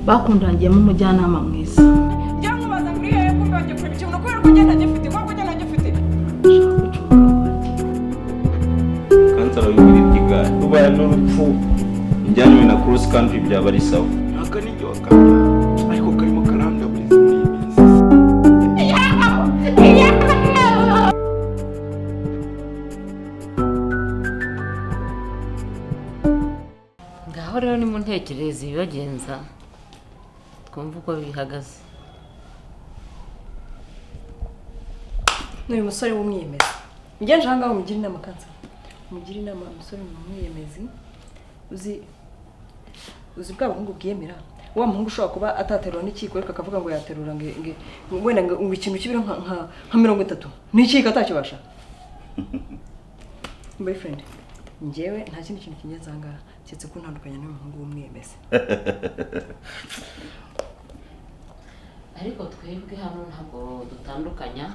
bakundangiye mu mujyanama mwiza. Byankubaza muri hehe ko mbanje kureba ikintu kubera ko ngenda gifite ko ngenda gifite. Kansara y'ubiri bw'igare ubaye n'urupfu njyanywe na cross country byaba ari sawa. Aka ni ryo akamya ariko karimo karanda buri minsi. Ngaho rero ni mu ntekerezo ibibagenza twumva uko bihagaze. N'uyu musore w'umwiyemezi. Njye nje hangaho mugira inama kansa. Mugira inama umusore w'umwiyemezi. Uzi bwa buhungu bwiyemera. Wa muhungu ushobora kuba ataterura n'ikiko ariko akavuga ngo yaterura wenda ngo ikintu kibira nka 30. N'ikiko atakibasha. Boyfriend. Njyewe nta kindi kintu kinyazanga cyetse ko ntandukanya n'umuhungu w'umwiyemezi. Ariko twebwe hano ntabwo dutandukanya,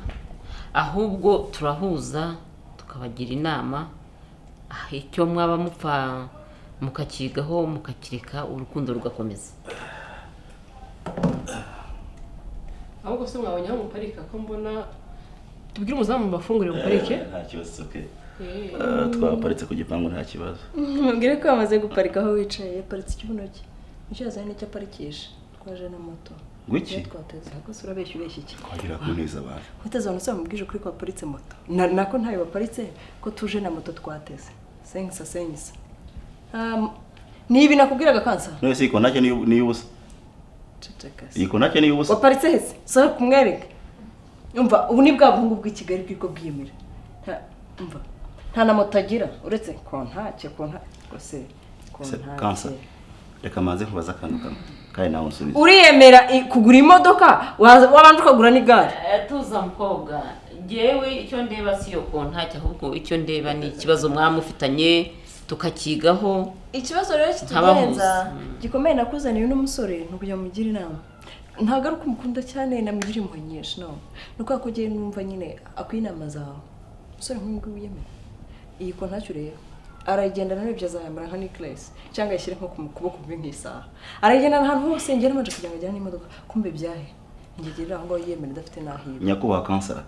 ahubwo turahuza tukabagira inama icyo mwaba mupfa mukakigaho mukakireka urukundo rugakomeza. Ahubwo se mwabonye aho muparika ko mbona tubwire umuzamu bafungurire muparike. Nta kibazo okay. Twaparitse ku gipangu nta kibazo. Mubwire ko amaze guparika aho wicaye yaparitse ikibuno cye. Nicyo yazanye n'icyo aparikisha. Twaje na moto. Gwiki? Twateze hako sura beshyubeshye iki. Kwagira kuneza abantu. Uteze abantu se mubwije kuri ko aparitse moto. Nako ntayo baparitse ko tuje na moto twateze. Sengisa. Nibi nakubwiraga kansa. No se iko nake ni yubusa. Iko nake ni yubusa. Waparitse hese. So kumwereka. Umva ubu ni bwa buhungu bw'Ikigali bwiko bwiyemera. Umva. Nta na moto agira uretse kontake gose kansa. Reka manze kubaza akantu kamwe. Kai nawe unsubiza. Uriyemera kugura imodoka wabanje ukagura n'igare. Tuza mukobwa. Jewe icyo ndeba si yo kontake ahubwo icyo ndeba ni ikibazo mwamufitanye tukakigaho. Ikibazo rero kitugenza gikomeye nakuzaniye n'umusore n'ukujya mugira inama. Ntagaruka umukunda cyane namugira impuhwe nyinshi no. Nuko akogeye numva nyine akwinama zawe. Musore nk'uyu wiyemera. Iyi kontake rero aragenda nawe byo azayambara nka necklace cyangwa yashyire nko ku kuboko nk'isaha. Aragenda ahantu hose ngene manje kugira ngo ajyane n'imodoka kumbe byahe. Ngegera aho ngo yiyemera dafite nahiba. Nyakuba kansara.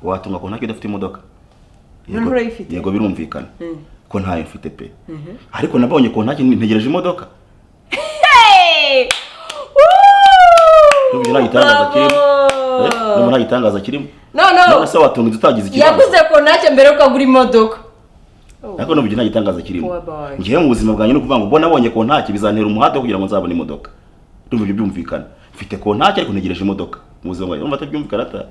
Watunga kontake dafite imodoka. Yego birumvikana. Ko ntayo mfite pe. Ariko nabonye kontake ntegereje imodoka. Nubyo nagitangaza kirimo. Nubwo nagitangaza kirimo. No. Se watunga utagize ikibazo. Yaguze kontake mbere yo kugura imodoka. Ariko nubyo nagitangaza kirimo. Ngiye mu buzima bwanjye no kuvuga ngo bona nabonye kontake bizantera umuhate kugira ngo nzabone imodoka. Nubwo byumvikana. Mfite kontake ariko ntegereje imodoka. Mu buzima bwanjye urumva atabyumvikana ata.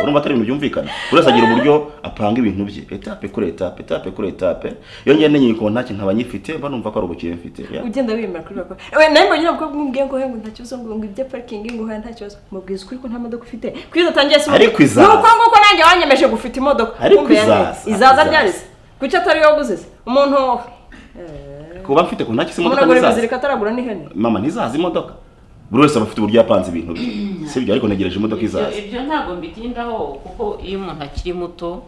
Urumva atari ibintu byumvikana. Uretse agira uburyo apanga ibintu bye. Etape kuri etape. Iyo ngene nyine kontake nkaba nyifite mba numva ko ari ubukire mfite. Ugenda wimera kuri bako. Nembo nyine bwo mubwiye ngo hengo nta kibazo ngo ibyo parking ngo nta kibazo. Mubwiza kuri ko nta modoka ufite. Kwiza tangiye se. Ariko izaza. Nuko nguko nanjye wanyemeje gufite imodoka. Ariko izaza ryarize. Kuki atari yo guzize. Umuntu kuba mfite kontake se imodoka nizaza. Umuntu bazirika ataragura n'ihene. Mama ntizaza imodoka. Buri wese abafite uburyo yapanze ibintu bye. Sibyo ariko negereje imodoka izaza. Ibyo ntago mbitindaho kuko iyo umuntu akiri muto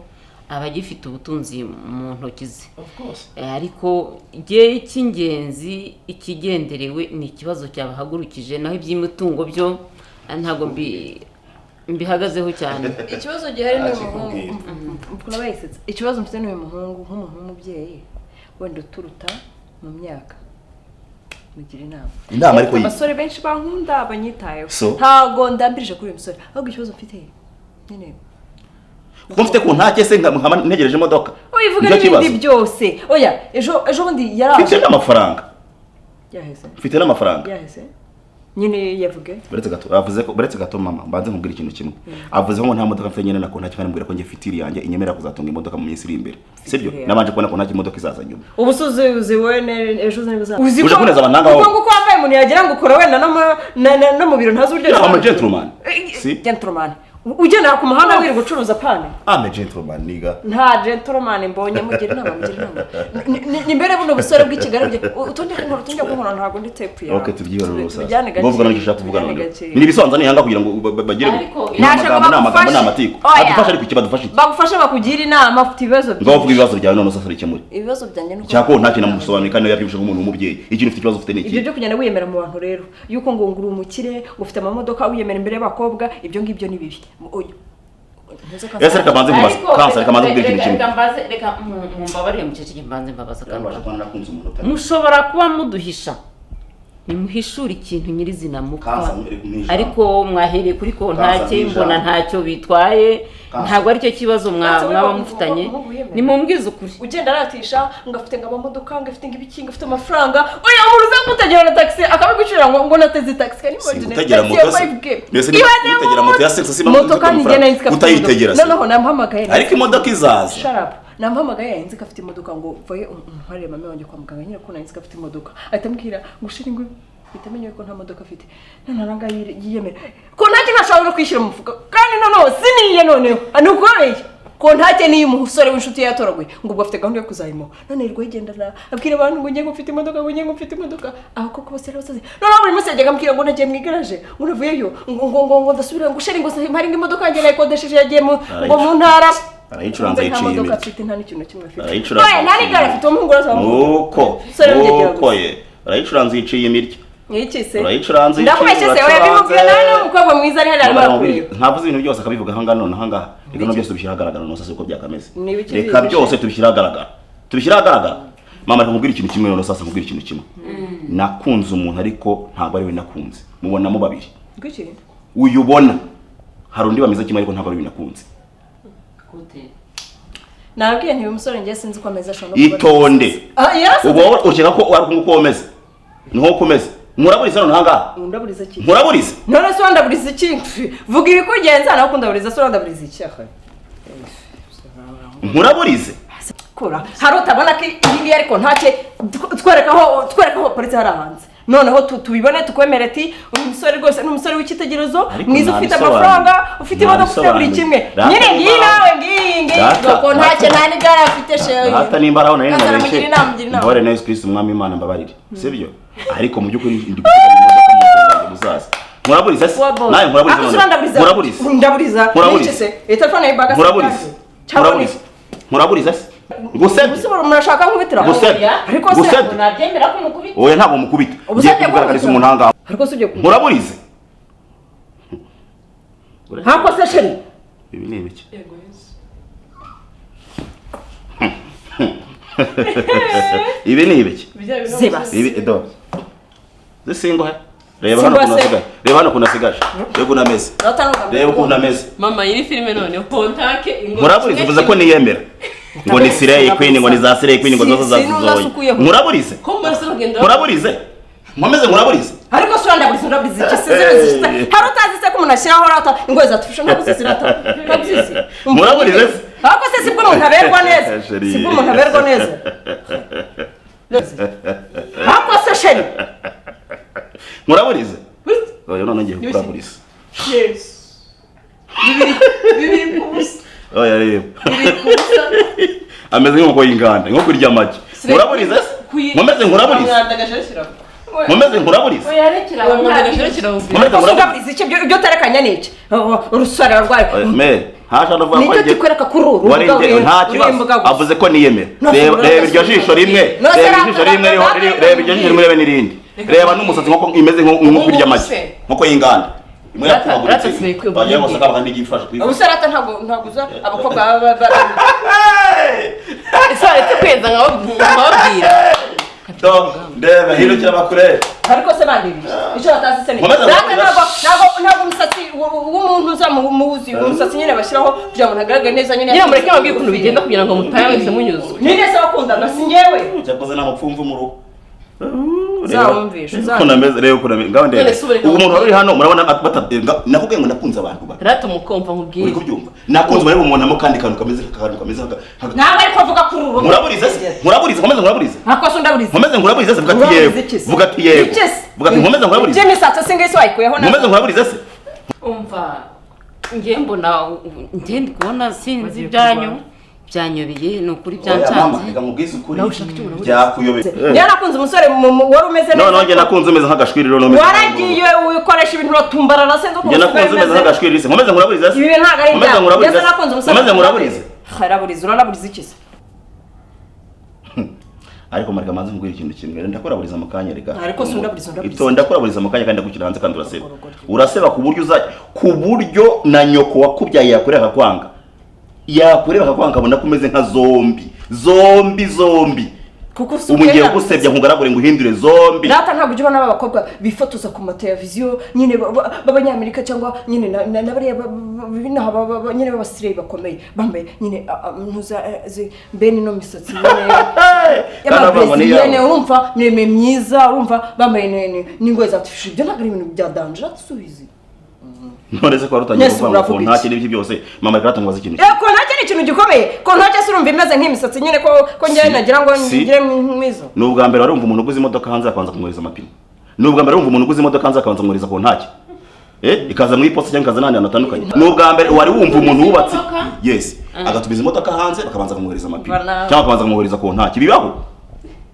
aba agifite ubutunzi mu ntoki ze. Of course. Ariko igihe cy'ingenzi ikigenderewe ni ikibazo cyabahagurukije naho iby'imitungo byo ntago mbihagazeho cyane. Ikibazo gihari ni umuhungu. Mukura bayisetse. Ikibazo mfite ni umuhungu nk'umuntu w'umubyeyi wenda uturuta mu myaka. Mugira inama ariko abasore benshi bankunda abanyitayeho ntago ndambirije kuri uyu musore ahubwo ikibazo mfite nyine ko mfite kontake se nkaba ntegereje imodoka uyivuga n'ibindi byose oya ejo bundi yaraje mfite n'amafaranga mfite n'amafaranga nyine yavuge baretse gato mama mbanze nkubwira ikintu kimwe avuze ngo nta modoka mfite nyene na kontake kandi mbwira ko nge fitiri yanjye inyemera kuzatunga imodoka mu minsi iri imbere sibyo nabanje kubona kontake imodoka izaza nyuma ubusuzi wene ejo zanibuza uje kuneza abananga aho ngo kwambaye umuntu yagira ngo ukora wenda no mu biro ntazi uryo I'm a gentleman gentleman ugenda ku muhanda wiri gucuruza pane ame gentleman niga nta gentleman mbonye mugira inama ni mbere buno busore bw'ikigali utonde kunkora ntago ndi tape ya okay tubyibara rose ngovuga n'icyo ushaka kuvuga ni bisonza ni hanga kugira ngo bagire n'amagambo n'amatiko adufasha ariko ikibadufasha bagufasha bakugira inama ufite ibibazo ngovuga ibibazo byawe none sasa rikemure ibibazo byanjye nuko cyako nta kintu musobanura kandi yabyimshe nk'umuntu w'umubyeyi ikintu ufite ikibazo ufite n'iki ibyo byo kugenda wiyemera mu bantu rero yuko ngo nguru umukire ufite amamodoka wiyemera imbere y'abakobwa ibyo ngibyo ni bibi ese reka banze kubaza kansa reka banze kubwira ikintu reka mumbabarire mukeceke mbanze mbabaza nakunze umuntu mushobora kuba muduhisha nimuhishura ikintu nyirizina mupfa ariko mwahereye kuri kontake mbona ntacyo bitwaye ntabwo ari cyo kibazo mwaba mufitanye nimumbwize ukuri ugenda aratisha ngafite ngamamodoka ngafite ngibiki ngafite amafaranga oya umuruza mutegera na taxi akabigucira ngo nateze taxi kandi mugene tegera moto ya sex si moto kandi ngene nzika utayitegera noneho nampamagaye ariko imodoka izaza shut up nampamagaye nzi ko afite imodoka ngo vaye umpare mama wanjye kwa muganga nyine ko nanzi ko afite imodoka ahitambwira gushira ngo bitamenye ko nta modoka afite nanaranga yiyemera ko ntacyo ntashobora kwishyira mu mufuka kandi noneho siniye noneho anukoreye ko ntacyo niyo umusore w'inshuti yatoraguye ngo ubwo afite gahunda yo kuzayimo none rwo yigendana abwira abantu ngo ngiye mfite imodoka ngo ngiye mfite imodoka aho koko bose arabasaze noneho buri munsi yajyaga ambwira ngo nagiye mu igaraje ngo navuyeyo ngo ndasubira ngo sheri ngo mpari imodoka yanjye nayikodesheje yagiye ngo mu ntara arayicuranza yiciye imbere nta n'ikintu kimwe afite arayicuranza nani gara afite umuhungu uko ye arayicuranza yiciye imirya yicise arayicuranza ndakubeshye se oya bimubwira nawe n'umukobwa mwiza ari hariya barakuriye ntavuze ibintu byose akabivuga hanga none hanga ibintu byose tubishyira ahagaragara no sase uko byakameze reka byose tubishyira ahagaragara mama ndamubwira ikintu kimwe none sasa nkubwira ikintu kimwe nakunze umuntu ariko ntabwo ari we nakunze mubonamo babiri gwiki uyubona hari undi bameze kimwe ariko ntabwo ari we nakunze nabwiye nti uyu musore ngiye sinzi ko ameze ashobora itonde ubo urukeka ko wari uko umeze niho kumeze muraburiza none hanga ndaburiza iki muraburiza none se wandaburiza iki vuga ibikugenza naho kundaburiza se wandaburiza iki akhe muraburize kura hari utabona ko iyi ariko ntacye twerekaho polisi hari hanze noneho tubibone tukwemere ati umusore rwose n'umusore w'ikitegerezo mwiza ufite amafaranga ufite imodoka ufite buri kimwe nyine ngiyi nawe ngiyi ko ntacye nta n'igare afite shewe hata nimba araho nari nabeshe mbore na Yesu Kristo umwami Imana mbabarire sibyo ariko mu byukuri ndi guteganya imodoka mu muzaza muraburiza se nawe muraburiza ndaburiza telefone y'ibagasi muraburiza se gusebye murashaka nkubitira ariko se nabyemera ko mukubita oya ntabwo mukubita ugiye kugaragariza umuntu hanga ariko suje muraburize hako se sheri ibi ni ibiki ibi ni ibiki zibasi ibi do zisingo reba hano kunasigaje reba kunameze reba kunameze mama yiri filime none kontake ingo muraburize uvuze ko niyemera ngo ni Slayqueen ngo ni za Slayqueen ngo zose zazizoye muraburize muraburize mwameze muraburize ariko so ndaburize iki sezereze hari utazi se ko umuntu ashyiraho rata ingozi zatufisha ntabwo se rata kabyizi muraburize ariko se sibwo umuntu aberwa neza sibwo umuntu aberwa neza ariko se sheri muraburize oya none ngiye kuraburiza yes bibiri kubusa oya reba ameze nk'uko yinganda nko kurya amagi muraburize mumeze nkuraburize oya rekira muraburize iki byo tarekanya niki urusara rwaye hasha no vuga ko niki kwereka kuri uru nta kibazo avuze ko niyemera reba iryo jisho rimwe reba iryo jisho rimwe rebe n'irindi reba n'umusatsi nko imeze nko kurya amagi nko yinganda imwe yakubagurutse bagiye bose akaba kandi gifasha ubusarata ntabwo uza abakobwa isare tukwenza nkababwira ndebe hino kirabakure ariko se bandi icyo batazi se ni ntabwo umusatsi w'umuntu uzamuzi umusatsi nyine bashyiraho kugira ngo ntagaragare neza nyine mureke babwire ukuntu bigenda kugira ngo mutahe wese munyuzwe nyine se bakundana si njyewe cyakoze n'amapfumvu mu rugo zawumvisha kunameze rero kunameze ngaho ndebe ubu umuntu wari hano murabona nakubwiye ngo nakunze abantu ba rata umukomva nkubwiye uri kubyumva nakunze bari umuntu amo kandi kantu kameze ntabwo ariko avuga kuri uru muraburize komeze muraburize hako so ndaburize komeze muraburize vuga ati yego vuga ati komeze muraburize Jimmy satse singe so ayikuyeho komeze muraburize se umva ngiye mbona ndi kubona sinzi byanyobeye ni ukuri byancanze reka mubwize ukuri byakuyobeye njye nakunze umusore wari umeze neza none njye nakunze umeze nk'agashwiriro no waragiye ukoresha ibintu batumbarara senzo ko njye nakunze umeze nk'agashwiriro nkomeze nkuraburiza ibi ntago ari ibyawe njye nakunze umusore nkomeze nkuraburiza uraraburiza iki se ariko marika manze nkubwira ikintu kimwe ndakuraburiza mu kanya reka ariko sundaburiza ito ndakuraburiza mu kanya kandi ndagukira hanze kandi uraseba ku buryo na nyoko wakubyaye yakureka kwanga yakureba akakwanga abona ko umeze nka zombi kuko ubugiye gusebya nkugaragure ngo uhindure zombi data ntabwo ujye ubona abakobwa bifotoza ku mateleviziyo nyine b'abanyamerika cyangwa nyine n'abariya nyine b'abasireye bakomeye bambaye nyine bene ino misatsi nyine urumva miremire myiza urumva bambaye n'ingoyi zatifishe ibyo ntabwo ari ibintu bya danje asubize none se ko rutangiye kuvuga ko nta kintu ibyo byose mama reka tumubaza ikintu ko nta kintu ikintu gikomeye ko nta cyose urumva imeze nk'imisatsi nyine ko njye nagira ngo ngire mwizo ni ubwa mbere warumva umuntu uguze imodoka hanze akabanza kumwohereza amapine ni ubwa mbere warumva umuntu uguze imodoka hanze akabanza kumwohereza ko ntacyo ikaza mu iposita cyangwa ikaza n'ahandi hantu hatandukanye ni ubwa mbere wari wumva umuntu wubatse yes agatubiza imodoka hanze bakabanza kumwohereza amapine cyangwa bakabanza kumwohereza ko ntacyo bibaho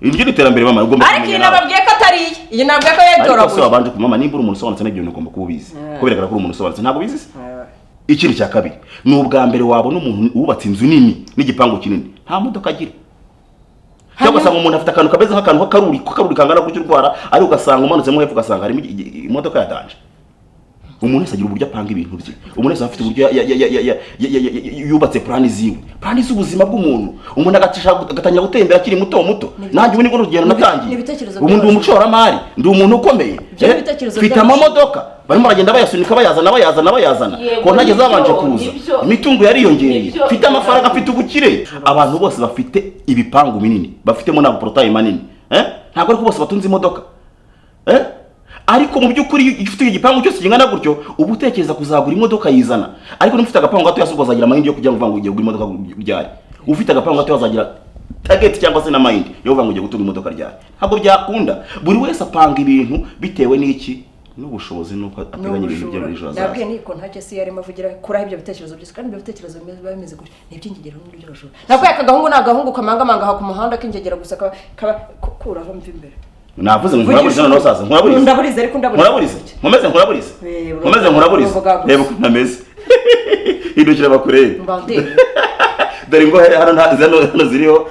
iryo iterambere mama ugomba kumenya ariko nababwiye ko atari iyi nabwiye ko yatora ariko abanje kumama nimba uri umuntu usobanutse n'ibyo ugomba kubizi kubereka ko uri umuntu usobanutse ntabwo bizi ikindi cya kabiri ni ubwa mbere wabona umuntu wubatse inzu nini n'igipangu kinini nta modoka agira cyangwa ugasanga umuntu afite akantu kameze nk'akantu k'akaruri kangana gutyo urwara ariko ugasanga umanutsemo hepfo ugasanga harimo imodoka ya danje umuntu wese agira uburyo apanga ibintu bye umuntu wese afite uburyo yubatse plani z'ubuzima bw'umuntu umuntu agatangira gutembera akiri muto nanjye ubu nibwo rugendo natangiye ubu ndi umucoramari ndi umuntu ukomeye mfite amamodoka barimo baragenda bayasunika bayazana ko ntageze zabanje kuza imitungo yariyongereye mfite amafaranga mfite ubukire abantu bose bafite ibipangu binini bafitemo n'abo porotaye manini ntabwo ariko bose batunze imodoka ariko mu by'ukuri iyo ufite igipangu cyose kingana gutyo uba utekereza kuzagura imodoka yizana ariko n'ufite agapangu gato yasuko azagira amahindi yo kugira ngo ugiye kugura imodoka ryari ufite agapangu gato azagira target cyangwa se n'amahindi yo kuvuga ngo ugiye gutunga imodoka ryari ntabwo byakunda buri wese apanga ibintu bitewe n'iki n'ubushobozi nuko ateganya ibintu bye muri ejo hazaza nabwiye niko ntacyo si yarimo avugira kuri ibyo bitekerezo byose kandi ibyo bitekerezo bimeze gutyo n'iby'ingegero n'ibyo rujura nabwiye akagahungu n'agahungu kamangamanga ha ku muhanda k'ingegera gusa kuraho mva imbere navuze ngo nkuraburize noneho sasa nkuraburize ariko nkuraburize nkomeze nkuraburize reba uko ntameze hindukira bakurebe dore ngo hano ziriho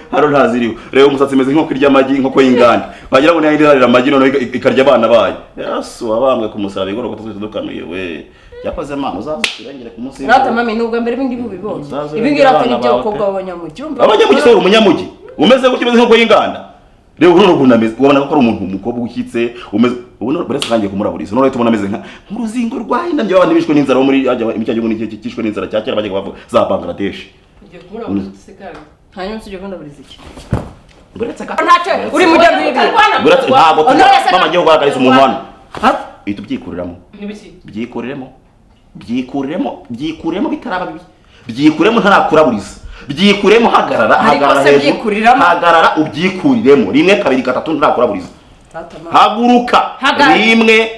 reba umusatsi umeze nk'uko irya amagi nk'uko y'inganda wagira ngo ntihahindira harira amagi noneho ikarya abana bayo yasu wabambwe ku musaraba igoroka twese dukanuye we yakoze mama uzasirengere ku munsi rata mami nubwo mbere ibindi bubibonye ibingi rata n'ibyo bakobwa b'abanyamugi abanyamugi se umunyamujyi umeze gutyo umeze nk'uko y'inganda rero uruno runameze ubona ko ari umuntu umukobwa ukitse umeze ubona bari sangiye kumuraburiza none tubona ameze nk'uruzingo rwahina byo abantu bishwe n'inzara muri imicyaje ngo kishwe n'inzara cyakera baje bavuga za Bangladesh ugiye kumuraburiza sekanga hanyuma tujye kumuraburiza iki buretse ka ntacyo uri mu gihe bibi buretse ntabwo mama giye kugaragariza umuntu hano ihita byikuriramo byikuremo bitaraba bibi byikuremo ntarakuraburiza byikuremo hagarara ubyikuriremo rimwe kabiri gatatu ntarakuraburiza haguruka rimwe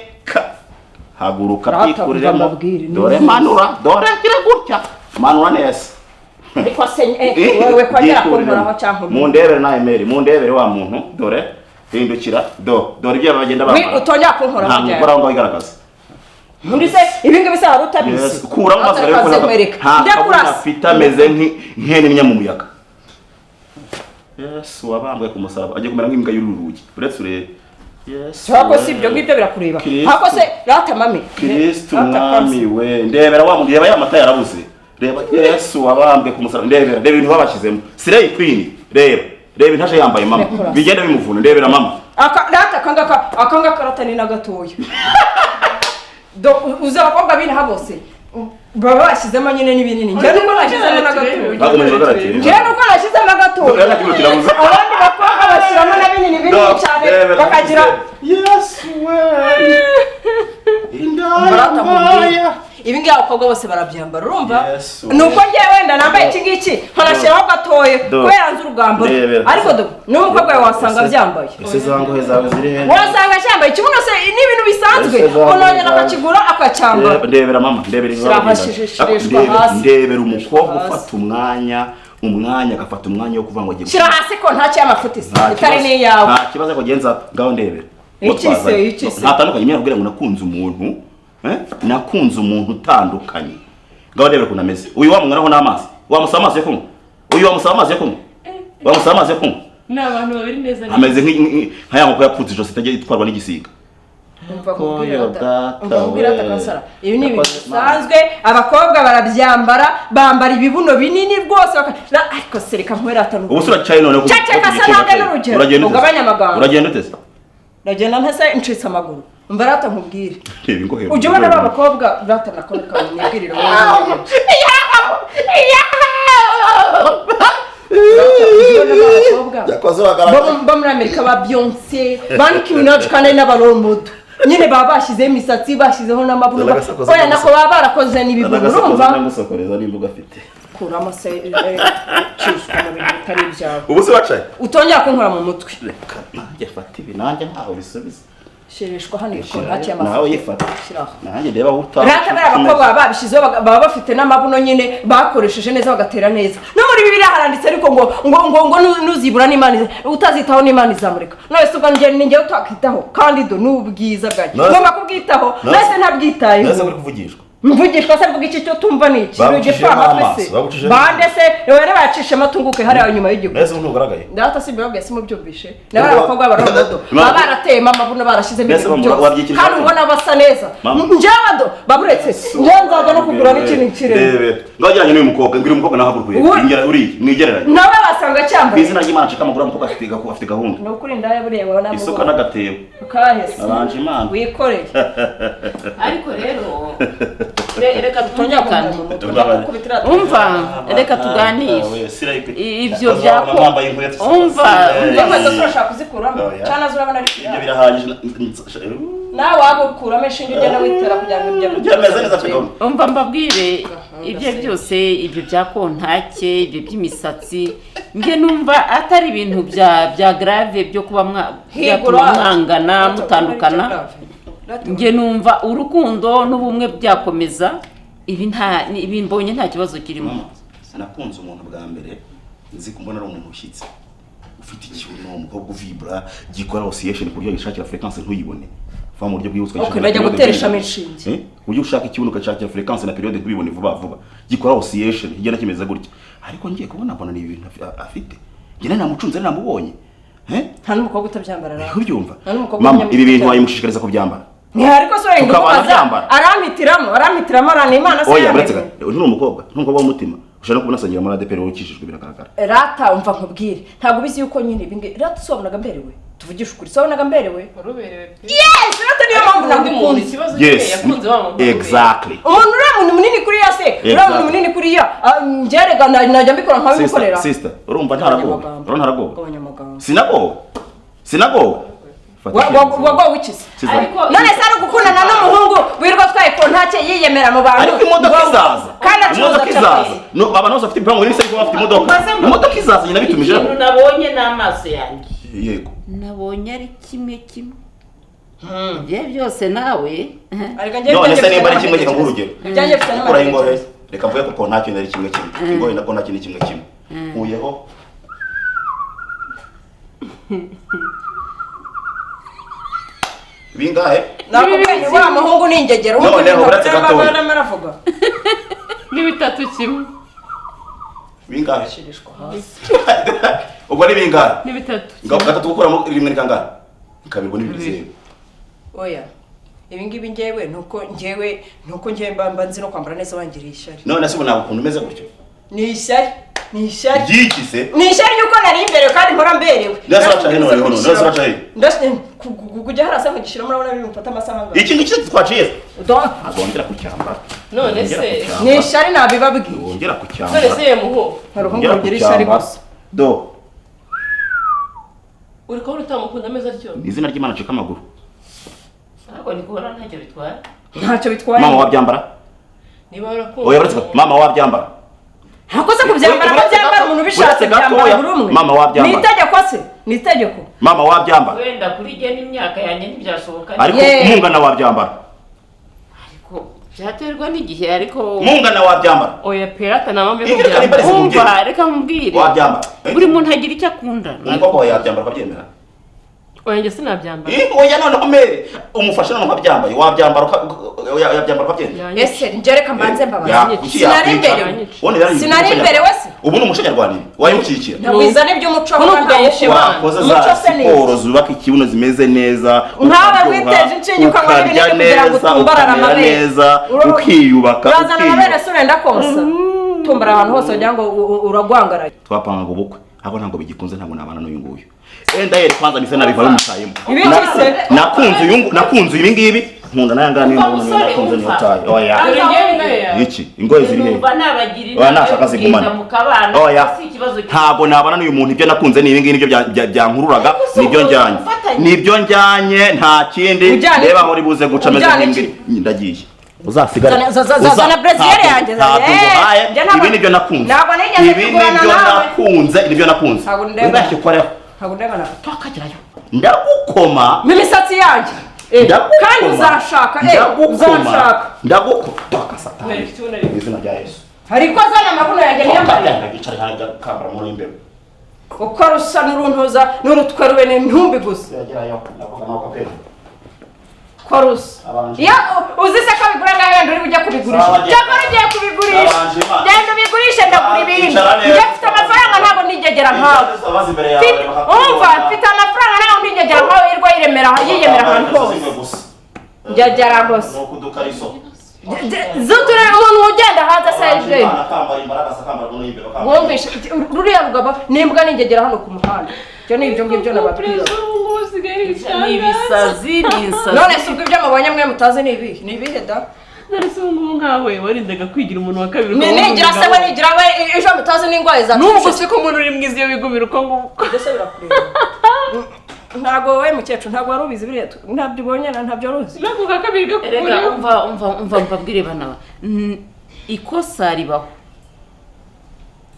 haguruka byikuremo dore manura dore kire gutya manura neza ariko se wewe kwagera kumuraho cyangwa mundebere na Emeri mundebere wa muntu dore hindukira dore ibyo bagenda bakora utonya kunkora nta gukora ngo igaragaza muri se ibinga bisa harutabizi kura mu maso rero nta afite ameze nk'ihene n'inyamumuyaga Yesu wabambwe ku musaraba agiye kumera nk'imbwa y'ururugi uretse urebe Yesu hako si ibyo ngibyo birakureba hako se rata mami Kristo mwami we ndebera wa mugihe yamata yarabuze reba Yesu wabambwe ku musaraba ndebera ibintu babashizemo Slayqueen reba ntaje yambaye mama bigenda bimuvuna ndebera mama rata akanga karatani na gatoya uza abakobwa bine habose baba bashyizemo nyine n'ibinini njye nuko nashyizemo na gatoya abandi bakobwa bashyiramo na binini binini cyane bakagira Yesu we indaya ibi ngibi abakobwa bose barabyambara urumva Yes, nuko ngewe wenda nambaye iki ngiki nkanashyiraho gatoya kubera nzi urugambo ariko n'umukobwa wawe wasanga byambaye ese zangohe zawe ziri he wasanga cyambaye ikibuno se ni ibintu bisanzwe unongera akakigura akacyambara ndebera mama ndebera ndebera umukobwa ufata umwanya agafata umwanya wo kuvuga ngo agiye shyira hasi ko nta cyamafuti itari n'iyawe nta kibazo ko genza ngaho ndebera iki se ntatandukanye nyine kugira ngo nakunze umuntu utandukanye ngaho ndebera ukuntu ameze uyu wamunganaho n'amazi wamusaba amazi yo kunywa uyu wamusaba amazi yo kunywa wamusaba amazi yo kunywa ni abantu babiri neza ameze nka ya nkoko yapfutse ijosi itajya itwarwa n'igisiga ibi ni ibintu bisanzwe abakobwa barabyambara bambara ibibuno binini rwose ariko sereka nkwerata ubu sura cyayi none uragenda ugabanya amagambo uragenda utese uragenda ntese ncitse amaguru umva rata nkubwire ujye ubona abakobwa rata nakoreka mwibwirire bo muri Amerika ba Beyonce Nicki Minaj kandi n'abaromodo nyine baba bashyizeho imisatsi bashyizeho n'amabuno oya nako baba barakoze n'ibibuno urumva nagusokoreza n'imbuga afite kuramo se cishwa mu bintu bitari byawe ubu se wacaye utongera kunkora mu mutwe reka nanjye fata ibi nanjye ntaho bisubiza shirishwa hano iko ntacyo amafu nawe yifata nanjye ndeba uta rata bara abakobwa babishizeho baba bafite n'amabuno nyine bakoresheje neza bagatera neza no muri bibiri haranditse ariko ngo nuzibura n'Imana utazitaho n'Imana izamureka none se ubwo njye utakitaho kandi do n'ubwiza bwaje ngomba kubwitaho nase ntabwitaye nase buri kuvugishwa mvugishwa se vuga iki cyo tumva ni iki ruje fama twese bande se rero bacishe matunguke hari inyuma y'igihugu nase ntugaragaye data si bibabwiye si mu byumvishe n'abari abakobwa baromodo baba barateyemo amabuno barashize ibintu kandi ubona basa neza njyado baburetse nzaza no kugura n'ikintu kirere ngajyanye n'uyu mukobwa ngiri umukobwa nahagurukuye ingera uri mwigereranye nawe basanga cyambaye bizina ry'Imana cika amaguru umukobwa afite gahunda no kuri ndaya buriye ngo nabo isuka n'agatebo ukahese abanje Imana wikoreye ariko rero reka tutongakane umva reka tuganire ibyo byako umva inkweto turashaka kuzikuramo cyane zurabona ari ibyo birahagije nawe wagukuramo ishinge ugenda witera kugira ngo ibyo umva mbabwire ibyo byose ibyo bya kontake ibyo by'imisatsi nge numva atari ibintu bya grave byo kuba byatuma mwangana mutandukana nge numva urukundo n'ubumwe byakomeza ibi mbonye nta kibazo kirimo nakunze umuntu bwa mbere nzi kumbona ari umuntu ushyitse ufite ikibuno umukobwa uvibra gikora oscillation ku buryo gishakira frequency ntuyibone va mu buryo bwihuse ukajya guteresha inshinge ujye ushaka ikibuno ukashakira frequency na periode ntuyibone vuba gikora oscillation igenda kimeze gutya ariko ngiye kubona ni ibintu afite ngene namucunze namubonye nta n'umukobwa utabyambara rero ubyumva mama ibi bintu wayimushishikariza kubyambara ni ariko so ngo kubaza arampitiramo arana Imana se oya buretse n'umukobwa w'umutima ushaka kubona sangira muri ADP ukishijwe biragaragara rata umva nkubwire ntago bizi yuko nyine ibinge rata sobonaga mberewe tuvugisha ukuri sobonaga mberewe uruberewe yes rata niyo mpamvu nagukunze ikibazo yakunze exactly umuntu uri munini kuri ya se uri munini kuri ya ngerega najya mbikora nkabimukorera sister urumva ntaragoba sinagoba wago wikise none se ari gukundana n'umuhungu wirwa twaye kontake yiyemera mu bantu ariko imodoka izaza no abantu bose bafite impamvu nini se ko bafite imodoka izaza nyina bitumije ibintu nabonye n'amaso yanjye yego nabonye ari kimwe ibyo byose nawe none se nimba ari kimwe gika nk'urugero ukora ingohe reka mvuye ko kontake ari kimwe ingohe na kontake ni kimwe nkuyeho bingahe nakubwiye wa muhungu n'ingegero none uburatse gatoya n'amaravuga ni bitatu kimwe bingahe ubwo ni bingahe ni bitatu ngabo gatatu gukuramo rimwe ni kangahe kabirwa ni bibiri oya ibi ngibi ngewe nuko ngewe mba nzi no kwambara neza wangiriye ishyari none se ubona ukuntu umeze gutyo ni ishyari yikise ni ishyari yuko nari imbere kandi mpora mberewe ndazaca he kujya harasa nkugishira murabona biri mfata amasaha ngaho iki ngiki twaciye azongera kucyambara none se ni ishyari nabibabwiye wongera kucyambara none se muho haruhungu rugira ishyari gusa do uri ko utamukunda ameza atyo ni izina ry'Imana cika amaguru ariko ni kubona ntacyo bitwaye ntacyo bitwaye mama wabyambara niba warakunze oya uretse mama wabyambara hakoze kubyambara ko byambara umuntu bishatse byambara buri umwe mama wabyambara ni itegeko se ni itegeko mama wabyambara wenda kuri jye n'imyaka yanjye ntibyashoboka ariko umungana wabyambara ariko byaterwa n'igihe ariko umungana wabyambara oya pirata na mama umva reka mubwire wabyambara buri muntu agira icyo akunda umukobwa yabyambara ukabyemera oya njye sinabyambara oya noneho mere umufasha noneho abyambaye wabyambara yabyambara ukabyemera ese njye reka mbanze mbabaza sinari imbere wese ubu ni umuco nyarwanda wayimushyigikira nabwiza n'by'umuco wakoze za siporo zubaka ikibuno zimeze neza nkawe witeje inshinge ukanywa n'ibinini kugira ngo utumbarare amabere ukiyubaka urazana amabere se urenda konsa tumbara ahantu hose wagira ngo uragwangaraye twapangaga ubukwe abo ntabwo bigikunze ntabwo nabana n'uyu nguyu enda yeri kwanza nise nabiva bimusayemo nakunze ibi ngibi nkunda nayangana niyo nakunze niyo taye oya iki ingoye ziri he oya nashaka zigumana oya ntabwo nabana n'uyu muntu ibyo nakunze ni ibi ngibi nibyo byankururaga nibyo njyanye nta kindi reba aho uri buze guca ameze nk'imbiri ndagiye uzasigara zana breziyeri yanjye ibi nibyo nakunze nibyo nakunze wibashye ukoreho ntabwo ndabona twakagerayo ndagukoma n'imisatsi yanjye kandi uzashaka uzashaka ndagukoma satani izina rya Yesu ariko zana amabuno yanjye niyo mbare yicara hanga kambara muri imbere uko rusa n'uruntuza n'urutwe rube n'intumbi gusa yagerayo ndavuga nako pe ko rusa ya uzi se ko bigura ngaho yandi uri bujya kubigurisha cyangwa ugiye kubigurisha genda ubigurishe ndagura ibintu njye mfite amafaranga ntabwo nigegera nkawe umva mfite amafaranga ntabwo nigegera nkawe yirwa yiyemera ahantu hose njyagera gusa zuture umuntu ugenda hanze asayije wumvishe ruriya rugabo n'imbwa ningegera hano ku muhanda ibyo ni ibyo ngibyo nababwira ni ibisazi none si ubwo ibyo mubonye mwe mutazi ni ibihe da nari se umuntu nkawe warindaga kwigira umuntu wa kabiri nigira se we nigira we ejo mutazi n'indwara za n'ubwo se ko umuntu uri mwiza iyo bigumira uko nguko mbese birakureba ntabwo wowe mukecuru ntabwo wari ubizi biriya ntabyo ubonye ntabyo wari uzi nako ka kabiri reka umva mbabwire bana ikosa ribaho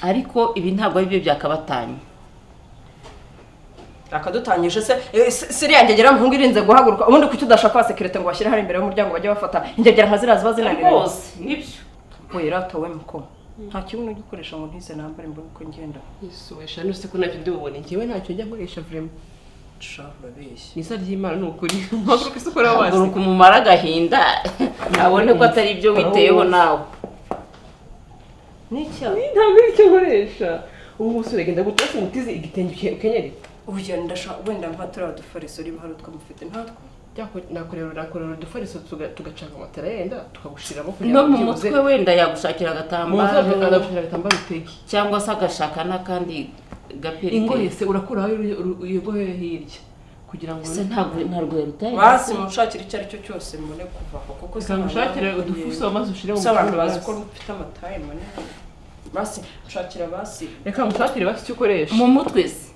ariko ibi ntabwo ari byo byakabatanye akadutanyije se siriya ngegera muhungu irinze guhaguruka ubundi kuki udashaka wa security ngo bashyire hari imbere y'umuryango bajye bafata ingegera nka ziriya ziba zinanira rwose nibyo wera towe muko nta kibuno gikoresha ngo ntize nambare mbone uko ngenda yisuwesha nuse ko nacyo ndubone ngewe ntacyo njya nkoresha vraiment shaka beshye nisa ry'Imana n'ukuri mpaguruka isukora wasi haguruka umumara agahinda nabone ko atari ibyo witeyeho nawe n'icyo ntabwo ari icyo nkoresha ubu musore genda gutasa umutize igitenge ukenyere uburyo ndashaka wenda mpatira udufariso uri bahari twamufite ntatwo nakorera udufariso tugacanga matera yenda tukagushiramo kugira ngo mu mutwe wenda yagushakira agatambaro uteke cyangwa se agashaka n'akandi gaperi ingoye se urakuraho uyogoye hirya kugira ngo se ntabwo yarutaye basi mushakira icyo ari cyo cyose mbone kuva kuko mushakira udufuso maze ushire mu abantu bazi ko mufite amataye manini basi mushakira basi reka mushakire basi cyo ukoresha mu mutwe se